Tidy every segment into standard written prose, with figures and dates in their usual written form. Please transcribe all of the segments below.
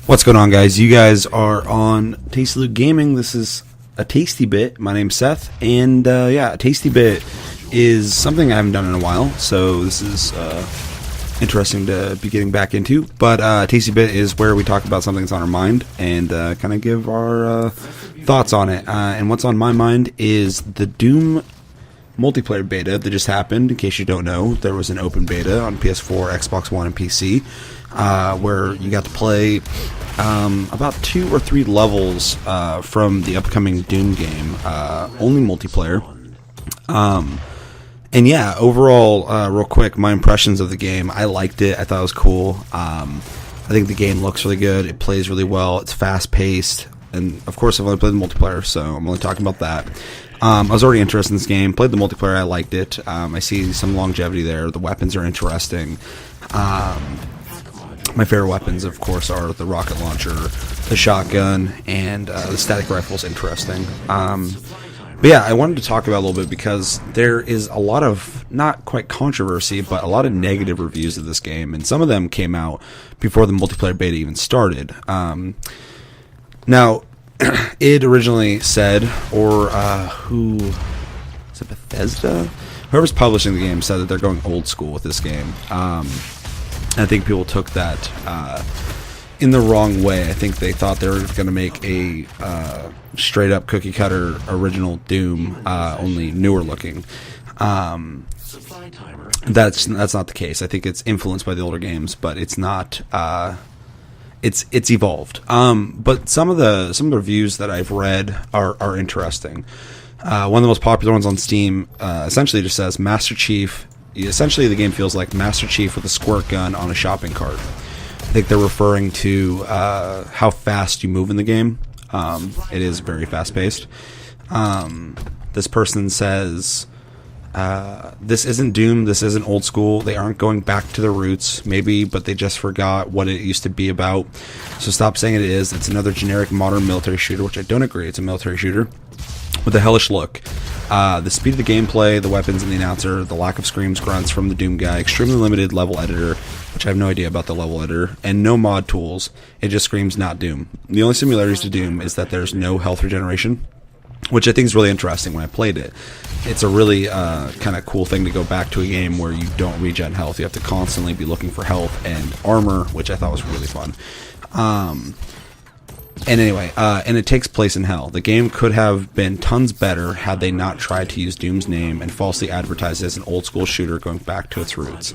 What's going on, guys? You guys are on Tasty Loot Gaming. This is a Tasty Bit. My name's Seth, and a Tasty Bit is something I haven't done in a while, so this is interesting to be getting back into. But Tasty Bit is where we talk about something that's on our mind and kind of give our thoughts on it. And what's on my mind is the Doom multiplayer beta that just happened. In case you don't know, there was an open beta on PS4, Xbox One, and PC. Where you got to play about 2 or 3 levels from the upcoming Doom game, only multiplayer. And yeah, overall, real quick, my impressions of the game, I liked it. I thought it was cool. I think the game looks really good. It plays really well. It's fast-paced. And, of course, I've only played the multiplayer, so I'm only talking about that. I was already interested in this game. Played the multiplayer. I liked it. I see some longevity there. The weapons are interesting. My favorite weapons, of course, are the rocket launcher, the shotgun, and the static rifle is interesting. But yeah, I wanted to talk about it a little bit because there is a lot of, not quite controversy, but a lot of negative reviews of this game, and some of them came out before the multiplayer beta even started. Now, it originally said, or who, is it Bethesda? Whoever's publishing the game said that they're going old school with this game. I think people took that in the wrong way. I think they thought they were going to make a straight-up cookie-cutter original Doom, only newer looking. That's not the case. I think it's influenced by the older games, but it's not. It's evolved. But some of the reviews that I've read are interesting. One of the most popular ones on Steam essentially just says Master Chief. Essentially, the game feels like Master Chief with a squirt gun on a shopping cart. I think they're referring to how fast you move in the game. It is very fast-paced. This person says, this isn't Doom, this isn't old school, they aren't going back to the roots, maybe, but they just forgot what it used to be about. So stop saying it is. It's another generic modern military shooter, which I don't agree. It's a military shooter with a hellish look. The speed of the gameplay, the weapons, and the announcer, the lack of screams, grunts from the Doom guy, extremely limited level editor, which I have no idea about the level editor, and no mod tools. It just screams not Doom. The only similarities to Doom is that there's no health regeneration, which I think is really interesting when I played it. It's a really kind of cool thing to go back to a game where you don't regen health. You have to constantly be looking for health and armor, which I thought was really fun. And anyway, and it takes place in hell. The game could have been tons better had they not tried to use Doom's name and falsely advertise it as an old-school shooter going back to its roots.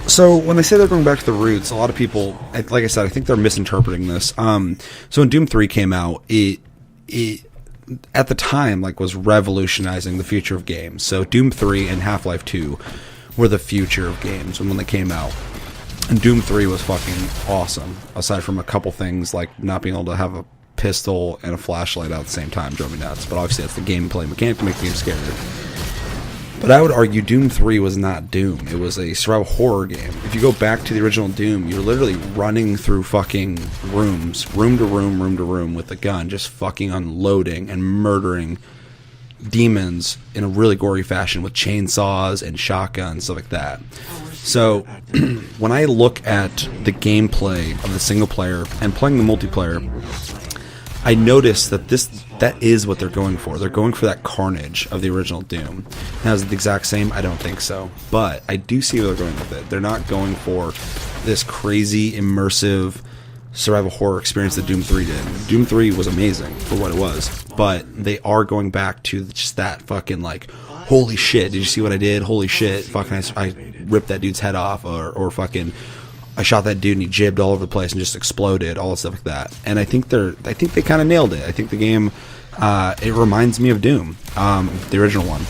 So when they say they're going back to the roots, a lot of people, like I said, I think they're misinterpreting this. So when Doom 3 came out, it at the time was revolutionizing the future of games. So Doom 3 and Half-Life 2 were the future of games when they came out. And Doom 3 was fucking awesome, aside from a couple things like not being able to have a pistol and a flashlight out at the same time drove me nuts. But obviously that's the gameplay mechanic to make the game scarier. But I would argue Doom 3 was not Doom. It was a survival horror game. If you go back to the original Doom, you're literally running through fucking rooms, room to room with a gun, just fucking unloading and murdering demons in a really gory fashion with chainsaws and shotguns, stuff like that. So when I look at the gameplay of the single player and playing the multiplayer, I notice that that is what they're going for. They're going for that carnage of the original Doom. Now, is it the exact same? I don't think so. But I do see where they're going with it. They're not going for this crazy, immersive survival horror experience that Doom 3 did. Doom 3 was amazing for what it was. But they are going back to just that fucking holy shit, did you see what I did? Holy shit, fucking I ripped that dude's head off, or fucking I shot that dude and he jibbed all over the place and just exploded, all that stuff like that. And I think they kind of nailed it. I think the game, it reminds me of Doom, the original one.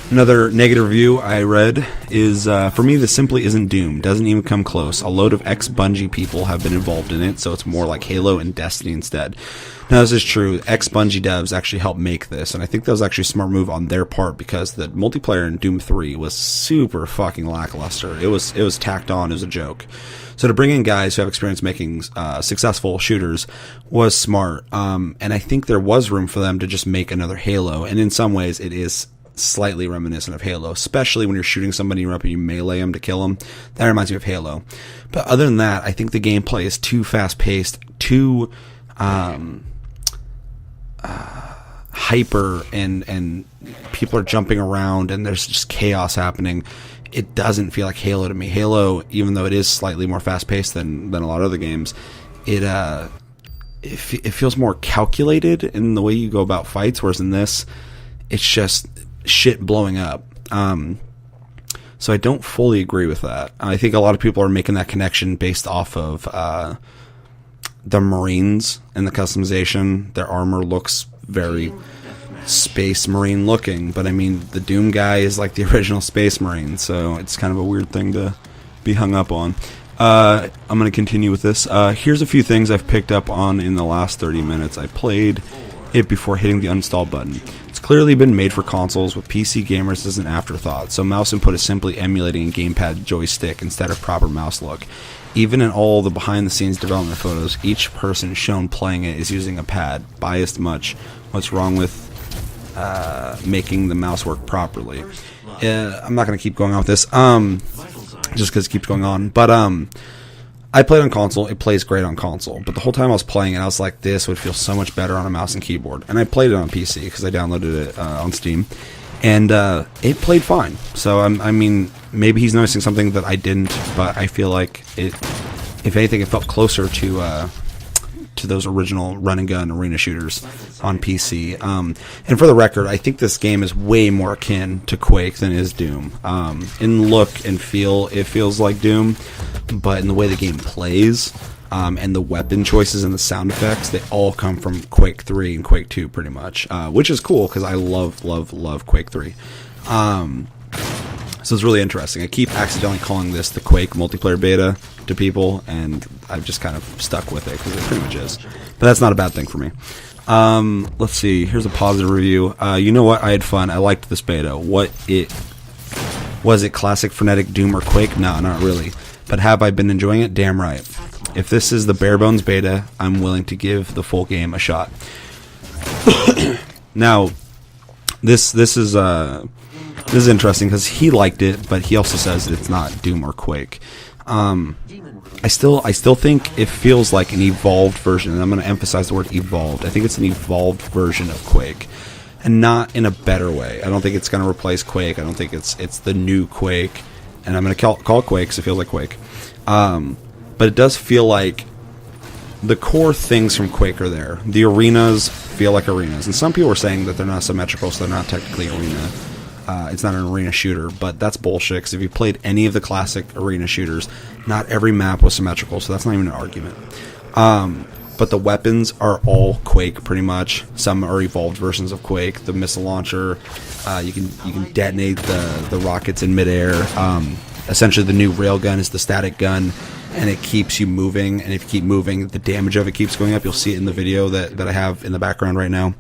Another negative review I read is, for me, this simply isn't Doom. Doesn't even come close. A load of ex-Bungie people have been involved in it, so it's more like Halo and Destiny instead. Now, this is true. Ex-Bungie devs actually helped make this, and I think that was actually a smart move on their part because the multiplayer in Doom 3 was super fucking lackluster. It was tacked on. It was a joke. So to bring in guys who have experience making successful shooters was smart, and I think there was room for them to just make another Halo, and in some ways it is slightly reminiscent of Halo, especially when you're shooting somebody up and you melee them to kill them. That reminds me of Halo. But other than that, I think the gameplay is too fast-paced, too hyper, and people are jumping around, and there's just chaos happening. It doesn't feel like Halo to me. Halo, even though it is slightly more fast-paced than a lot of other games, it feels more calculated in the way you go about fights, whereas in this, it's just shit blowing up. So I don't fully agree with that. I think a lot of people are making that connection based off of the Marines and the customization. Their armor looks very Space Marine looking, but I mean, the Doom guy is like the original Space Marine, so it's kind of a weird thing to be hung up on. I'm going to continue with this. Here's a few things I've picked up on in the last 30 minutes. I played it before hitting the uninstall button. It's clearly been made for consoles, with PC gamers as an afterthought, so mouse input is simply emulating a gamepad joystick instead of proper mouse look. Even in all the behind-the-scenes development photos, each person shown playing it is using a pad. Biased much. What's wrong with making the mouse work properly? I'm not going to keep going on with this, just because it keeps going on. But I played on console. It plays great on console. But the whole time I was playing it, I was like, this would feel so much better on a mouse and keyboard. And I played it on PC because I downloaded it on Steam. And it played fine. So, I mean, maybe he's noticing something that I didn't. But I feel like, if anything, it felt closer to those original run-and-gun arena shooters on PC. And for the record, I think this game is way more akin to Quake than is Doom. In look and feel, it feels like Doom, but in the way the game plays, and the weapon choices and the sound effects, they all come from Quake 3 and Quake 2 pretty much, which is cool because I love Quake 3. So it's really interesting. I keep accidentally calling this the Quake multiplayer beta to people, and I've just kind of stuck with it because it pretty much is. But that's not a bad thing for me. Let's see. Here's a positive review. You know what? I had fun. I liked this beta. Was it classic frenetic Doom or Quake? No, not really. But have I been enjoying it? Damn right. If this is the bare bones beta, I'm willing to give the full game a shot. Now, this is interesting because he liked it, but he also says it's not Doom or Quake. I still think it feels like an evolved version, and I'm going to emphasize the word evolved. I think it's an evolved version of Quake, and not in a better way. I don't think it's going to replace Quake. I don't think it's the new Quake, and I'm going to call it Quake because it feels like Quake. But it does feel like the core things from Quake are there. The arenas feel like arenas, and some people are saying that they're not symmetrical, so they're not technically arena. It's not an arena shooter, but that's bullshit, because if you played any of the classic arena shooters, not every map was symmetrical, so that's not even an argument. But the weapons are all Quake, pretty much. Some are evolved versions of Quake. The missile launcher, you can detonate the rockets in midair. Essentially, the new railgun is the static gun, and it keeps you moving, and if you keep moving, the damage of it keeps going up. You'll see it in the video that I have in the background right now.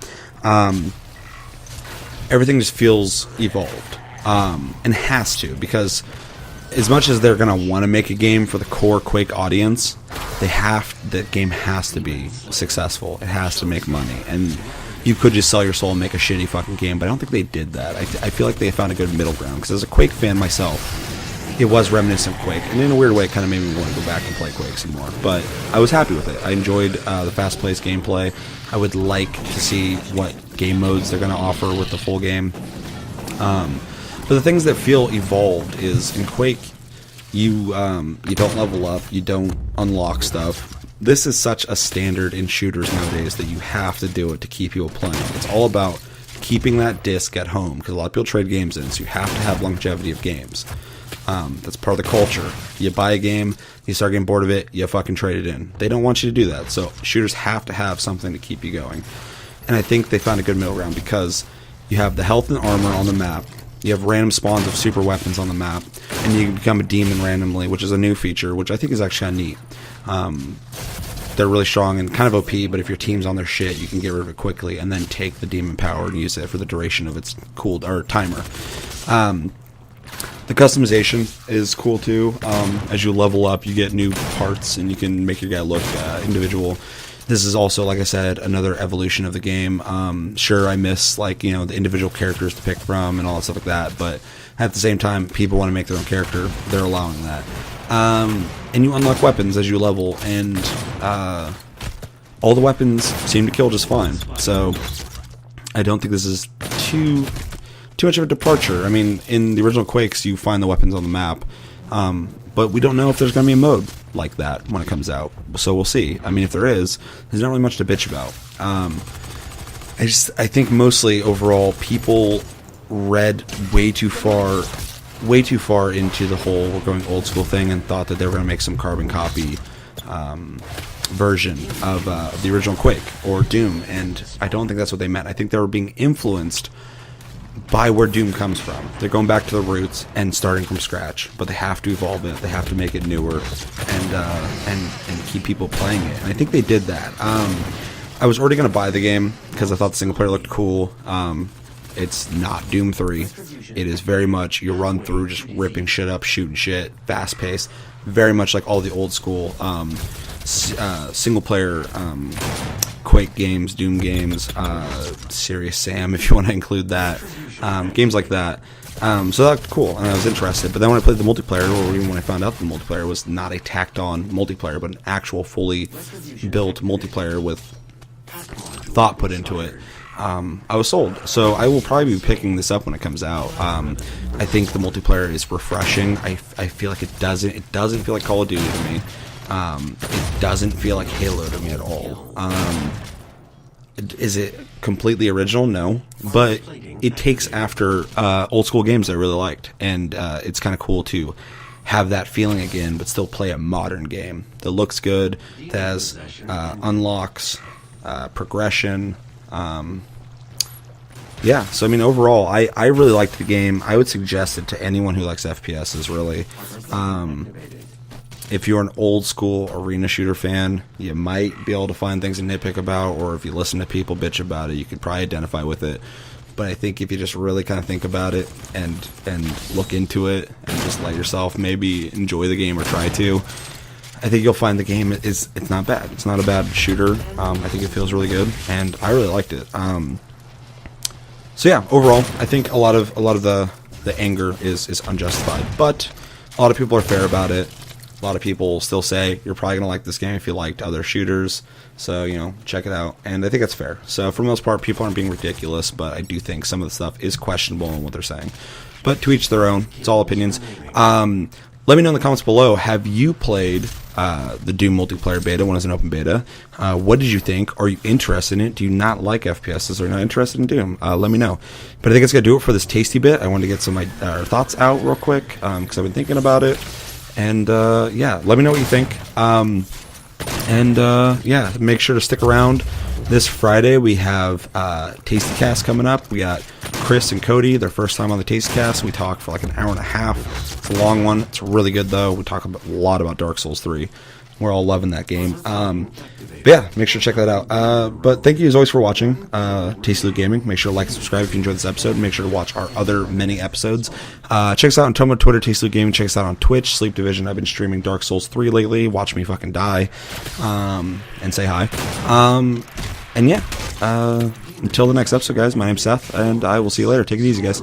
Everything just feels evolved, and has to, because as much as they're going to want to make a game for the core Quake audience, that game has to be successful. It has to make money, and you could just sell your soul and make a shitty fucking game, but I don't think they did that. I feel like they found a good middle ground, because as a Quake fan myself, it was reminiscent of Quake, and in a weird way it kind of made me want to go back and play Quake some more, but I was happy with it. I enjoyed the fast-paced gameplay. I would like to see what game modes they're going to offer with the full game. But the things that feel evolved is, in Quake, you don't level up, you don't unlock stuff. This is such a standard in shooters nowadays that you have to do it to keep people playing. It's all about keeping that disc at home, because a lot of people trade games in, so you have to have longevity of games. That's part of the culture. You buy a game, you start getting bored of it, you fucking trade it in. They don't want you to do that, so shooters have to have something to keep you going. And I think they found a good middle ground, because you have the health and armor on the map, you have random spawns of super weapons on the map, and you can become a demon randomly, which is a new feature, which I think is actually kind of neat. They're really strong and kind of OP, but if your team's on their shit, you can get rid of it quickly and then take the demon power and use it for the duration of its timer. The customization is cool too. As you level up, you get new parts, and you can make your guy look individual. this is also, like I said, another evolution of the game. Sure, I miss, like, you know, the individual characters to pick from and all that stuff like that, but at the same time, people want to make their own character. They're allowing that. And you unlock weapons as you level, and all the weapons seem to kill just fine. So I don't think this is too much of a departure. I mean, in the original Quakes, you find the weapons on the map, but we don't know if there's going to be a mode like that when it comes out. So we'll see. I mean, if there is, there's not really much to bitch about. I think mostly overall people read way too far into the whole we're going old school thing and thought that they were going to make some carbon copy version of the original Quake or Doom, and I don't think that's what they meant. I think they were being influenced by where Doom comes from. They're going back to the roots and starting from scratch, but they have to evolve it. They have to make it newer and keep people playing it. And I think they did that. I was already going to buy the game because I thought the single player looked cool. It's not Doom 3. It is very much you run through just ripping shit up, shooting shit, fast paced, very much like all the old school single player Quake games, Doom games, Serious Sam if you want to include that, games like that. So that looked cool, and I was interested. But then when I played the multiplayer, or even when I found out the multiplayer was not a tacked-on multiplayer, but an actual fully built multiplayer with thought put into it, I was sold. So I will probably be picking this up when it comes out. I think the multiplayer is refreshing. I feel like it doesn't feel like Call of Duty to me. It doesn't feel like Halo to me at all. Is it completely original? No, but it takes after old school games I really liked, and it's kind of cool to have that feeling again, but still play a modern game that looks good, that has unlocks, progression. Yeah, so I mean, overall, I really liked the game. I would suggest it to anyone who likes FPSs, really. If you're an old school arena shooter fan, you might be able to find things to nitpick about, or if you listen to people bitch about it, you could probably identify with it. But I think if you just really kind of think about it and look into it and just let yourself maybe enjoy the game or try to, I think you'll find the game it's not bad. It's not a bad shooter. I think it feels really good, and I really liked it. So yeah, overall, I think a lot of the anger is unjustified, but a lot of people are fair about it. A lot of people still say you're probably gonna like this game if you liked other shooters, so you know, check it out. And I think that's fair. So for the most part, people aren't being ridiculous, but I do think some of the stuff is questionable in what they're saying. But to each their own. It's all opinions. Let me know in the comments below, have you played the Doom multiplayer beta when it was an open beta? What did you think? Are you interested in it? Do you not like FPSs? Or are you not interested in Doom? Let me know. But I think it's going to do it for this tasty bit. I wanted to get some thoughts out real quick because I've been thinking about it. And yeah, let me know what you think. Yeah, make sure to stick around. This Friday we have Tasty Cast coming up. We got Chris and Cody, their first time on the Tasty Cast. We talk for like an hour and a half. It's a long one. It's really good though. We talk a lot about Dark Souls 3. We're all loving that game. But yeah, make sure to check that out. But thank you as always for watching Tasty Loot Gaming. Make sure to like and subscribe if you enjoyed this episode. Make sure to watch our other many episodes. Check us out on Tumblr, Twitter, Tasty Loot Gaming. Check us out on Twitch, Sleep Division. I've been streaming Dark Souls 3 lately. Watch me fucking die. And say hi. And yeah, until the next episode, guys, my name's Seth, and I will see you later. Take it easy, guys.